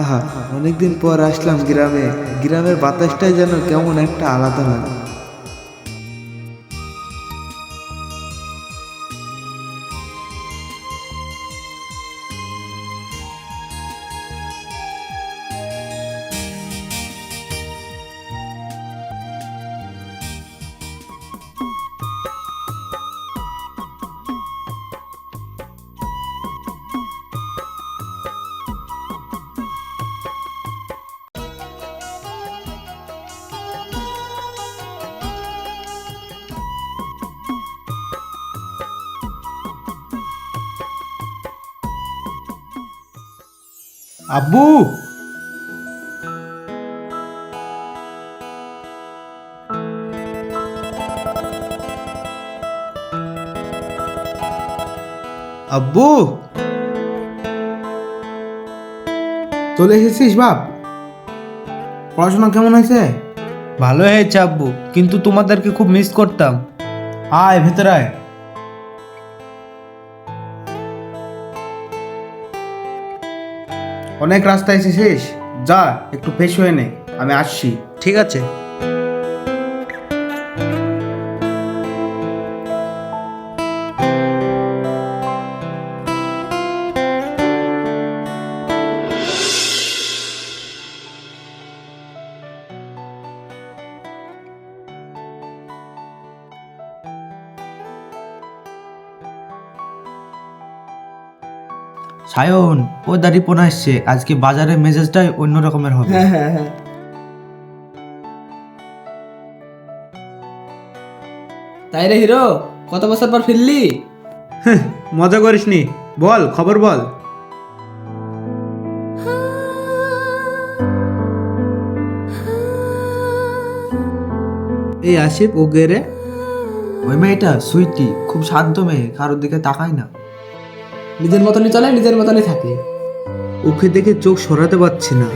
আহা, অনেকদিন পর আসলাম গ্রামে। গ্রামের বাতাসটাই যেন কেমন একটা আলাদা লাগে। আব্বু, আব্বু, চলে এসেছিস বাপ? পড়াশোনা কেমন হয়েছে? ভালো হয়েছে আব্বু, কিন্তু তোমাদেরকে খুব মিস করতাম। আয় ভেতরে আয়। অনেক রাস্তা এসেছিস, যা একটু ফ্রেশ হয়ে নে, আমি আসছি। ঠিক আছে। সায়ন, ও দাঁড়িপনা আসছে, আজকে বাজারের মেজাজটাই অন্য রকমের হবে। হ্যাঁ। তাই রে হিরো, কত বছর পর ফিরলি? মজা করিসনি, বল খবর বল। এই আসিফ, ও কে রে? ওই মেয়েটা সুইটি, খুব শান্ত মেয়ে, কারোর দিকে তাকায় না। নিজের মতনই চলে, নিজের মতনই থাকে। ওকে দেখে চোখ সরাতে পারছি না।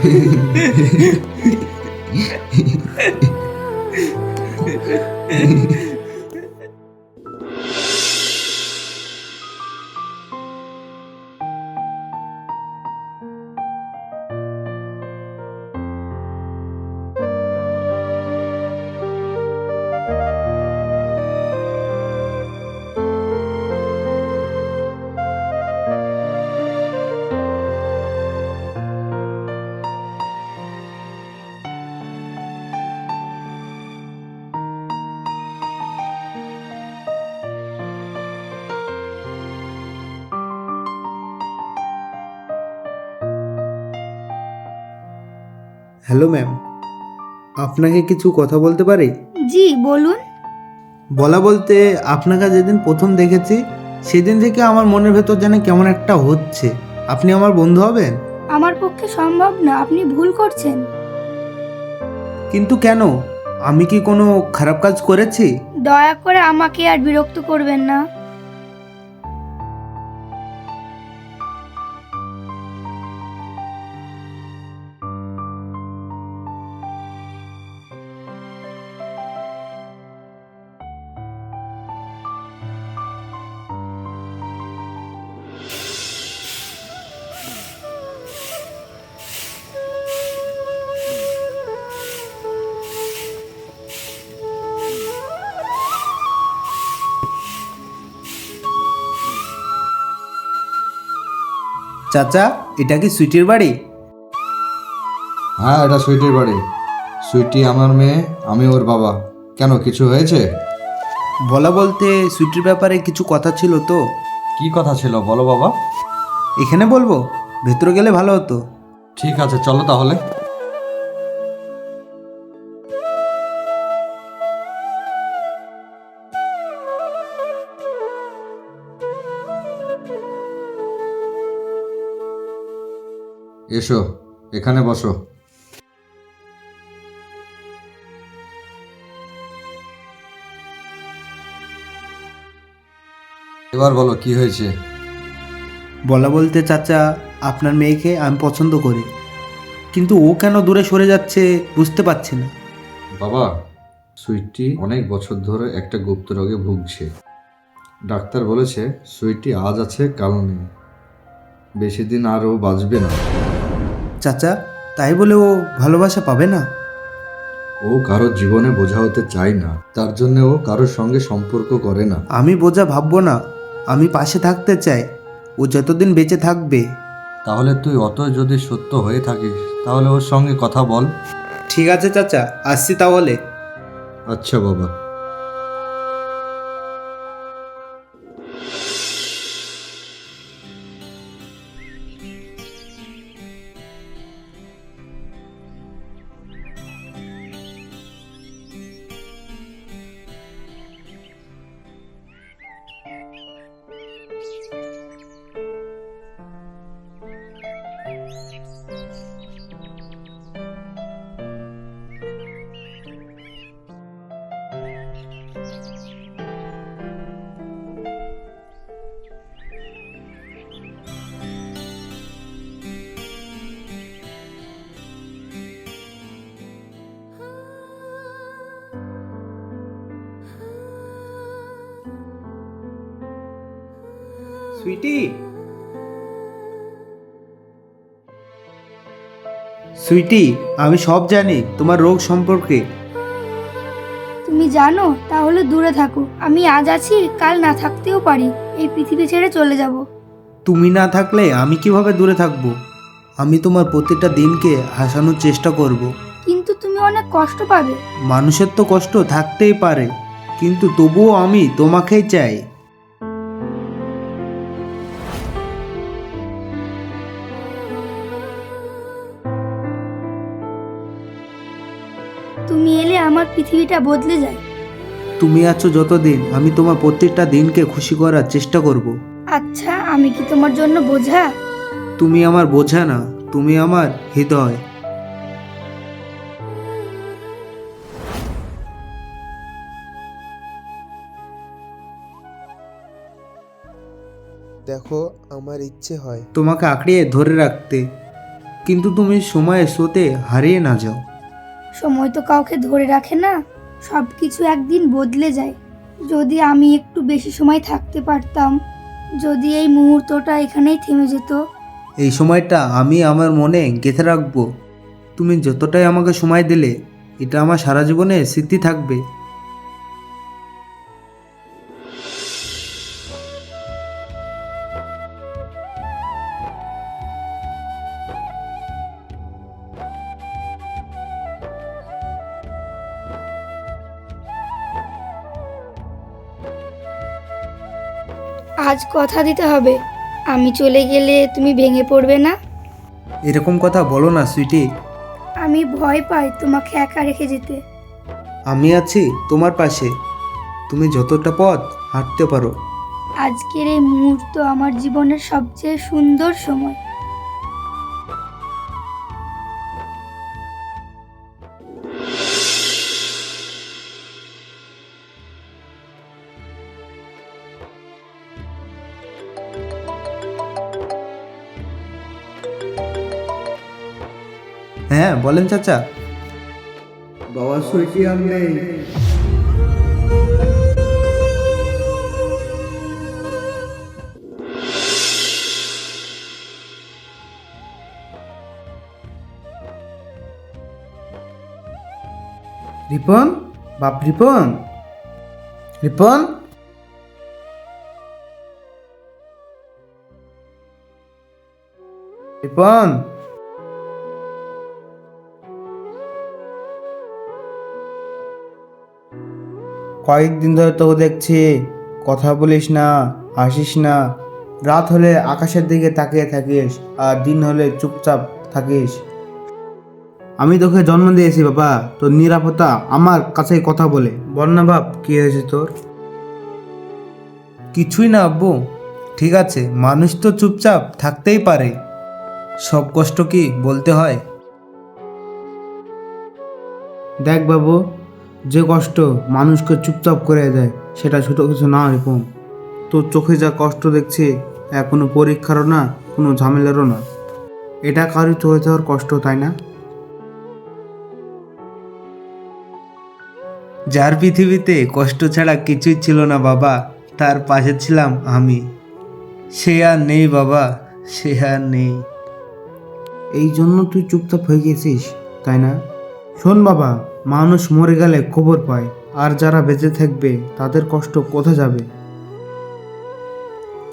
হ্যালো ম্যাম, আপনাকে কিছু কথা বলতে পারি? জি বলুন। বলা বলতে, আপনাকে যেদিন প্রথম দেখেছি সেদিন থেকে আমার মনের ভেতর যেন কেমন একটা হচ্ছে। আপনি আমার বন্ধু হবেন? আমার পক্ষে সম্ভব না, আপনি ভুল করছেন। কিন্তু কেন? আমি কি কোনো খারাপ কাজ করেছি? দয়া করে আমাকে আর বিরক্ত করবেন না। চাচা, এটা কি সুইটির বাড়ি? হ্যাঁ, এটা সুইটির বাড়ি। সুইটি আমার মেয়ে, আমি ওর বাবা। কেন, কিছু হয়েছে? বলা বলতে, সুইটির ব্যাপারে কিছু কথা ছিল তো। কি কথা ছিল বলো বাবা। এখানে বলবো? ভেতরে গেলে ভালো হতো। ঠিক আছে, চলো তাহলে। এসো, এখানে বসো। এবার বলো কি হয়েছে। বলা বলতে চাচা, আপনার মেয়েকে আমি পছন্দ করি, কিন্তু ও কেন দূরে সরে যাচ্ছে বুঝতে পারছি না। বাবা, সুইটি অনেক বছর ধরে একটা গুপ্ত রোগে ভুগছে। ডাক্তার বলেছে সুইটি আজ আছে কাল নেই, বেশি দিন আর ও বাঁচবে না। চাচা, তাই বলে ও ভালোবাসা পাবে না? ও কারোর জীবনে বোঝা হতে চায় না, তার জন্য ও কারোর সঙ্গে সম্পর্ক করে না। আমি বোঝা ভাববো না, আমি পাশে থাকতে চাই। ও যতদিন বেঁচে থাকবে। তাহলে তুই অতই যদি সত্য হয়ে থাকিস তাহলে ওর সঙ্গে কথা বল। ঠিক আছে চাচা, আসছি তাহলে। আচ্ছা বাবা। সুইটি, সুইটি, আমি সব জানি তোমার রোগ সম্পর্কে। তুমি জানো? তাহলে দূরে থাকো। আমি আজ আছি, কাল না থাকতেও পারি। এই পৃথিবী ছেড়ে চলে যাব। তুমি না থাকলে আমি কিভাবে দূরে থাকবো? আমি তোমার প্রতিটা দিনকে হাসানোর চেষ্টা করব। কিন্তু তুমি অনেক কষ্ট পাবে। মানুষের তো কষ্ট থাকতেই পারে, কিন্তু তবুও আমি তোমাকেই চাই। তুমি এলে আমার পৃথিবীটা বদলে যায়। তুমি আছো যতদিন, আমি তোমার প্রত্যেকটা দিনকে খুশি করার চেষ্টা করব। আচ্ছা, আমি কি তোমার জন্য বোঝা? তুমি আমার বোঝা না, তুমি আমার হৃদয়। দেখো, আমার ইচ্ছে হয় তোমাকে আঁকড়িয়ে ধরে রাখতে, কিন্তু তুমি সময়ের স্রোতে হারিয়ে না যাও। সময় তো কাউকে ধরে রাখে না, সব কিছু একদিন বদলে যায়। যদি আমি একটু বেশি সময় থাকতে পারতাম, যদি এই মুহূর্তটা এখানেই থেমে যেত। এই সময়টা আমি আমার মনে গেঁথে রাখবো। তুমি যতটাই আমাকে সময় দিলে, এটা আমার সারা জীবনে স্মৃতি থাকবে। আজ কথা দিতে হবে, আমি চলে গেলে তুমি ভেঙে পড়বে না। এরকম কথা বলো না সুইটি। আমি ভয় পাই তোমাকে একা রেখে যেতে। আমি আছি তোমার পাশে, তুমি যতটা পথ হাঁটতে পারো। আজকের এই মুহূর্ত আমার জীবনের সবচেয়ে সুন্দর সময়। হ্যাঁ বলেন চাচা। বাবা, সুইটি আর নেই। রিপন, বাপ রিপন, রিপন, রিপন। কয়েকদিন ধরে তোকে দেখছি, কথা বলিস না, হাসিস না। রাত হলে আকাশের দিকে তাকিয়ে থাকিস, আর দিন হলে চুপচাপ থাকিস। আমি তোকে জন্ম দিয়েছি বাবা, তোর নিরাপত্তা আমার কাছেই কথা বলে। বল না বাপ, কি হয়েছে তোর? কিছুই না আব্বু। ঠিক আছে, মানুষ তো চুপচাপ থাকতেই পারে, সব কষ্ট কি বলতে হয়? দেখ বাবু, যে কষ্ট মানুষকে চুপচাপ করে দেয় সেটা ছোট কিছু না রিপন। তোর চোখে যা কষ্ট দেখছি, কোনো পরীক্ষারও না, কোনো ঝামেলারও না। এটা কারোর চোখে যাওয়ার কষ্ট, তাই না? যার পৃথিবীতে কষ্ট ছাড়া কিছুই ছিল না বাবা, তার পাশে ছিলাম আমি। সে আর নেই বাবা, সে আর নেই। এই জন্য তুই চুপচাপ হয়ে গেছিস, তাই না? শোন বাবা, মানুষ মরে গেলে খবর পায়, আর যারা বেঁচে থাকবে তাদের কষ্ট কোথায় যাবে?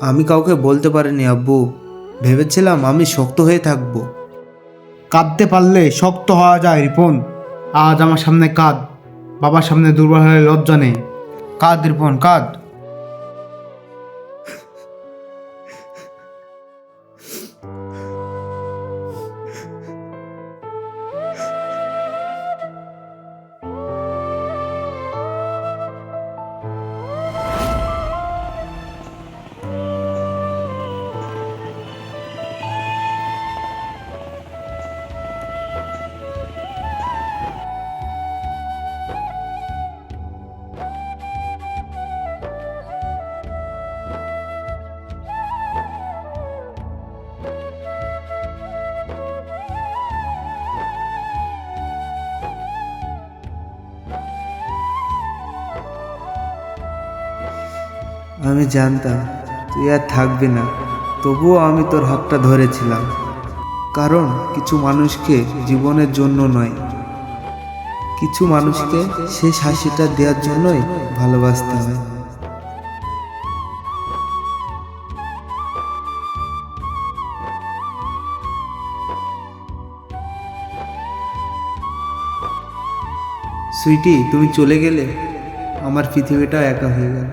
আমি কাউকে বলতে পারিনি আব্বু, ভেবেছিলাম আমি শক্ত হয়ে থাকবো। কাঁদতে পারলে শক্ত হওয়া যায় রিপন। আজ আমার সামনে কাঁদ, বাবার সামনে দুর্বল হলে লজ্জা নেই। কাঁদ রিপন, কাঁদ। আমি জানতাম তুই আর থাকবি না, তবুও আমি তোর হাতটা ধরেছিলাম। কারণ কিছু মানুষকে জীবনের জন্য নয়, কিছু মানুষকে শেষ হাসিটা দেওয়ার জন্যই ভালোবাসতে হয়। সুইটি, তুমি চলে গেলে আমার পৃথিবীটা একা হয়ে গেল।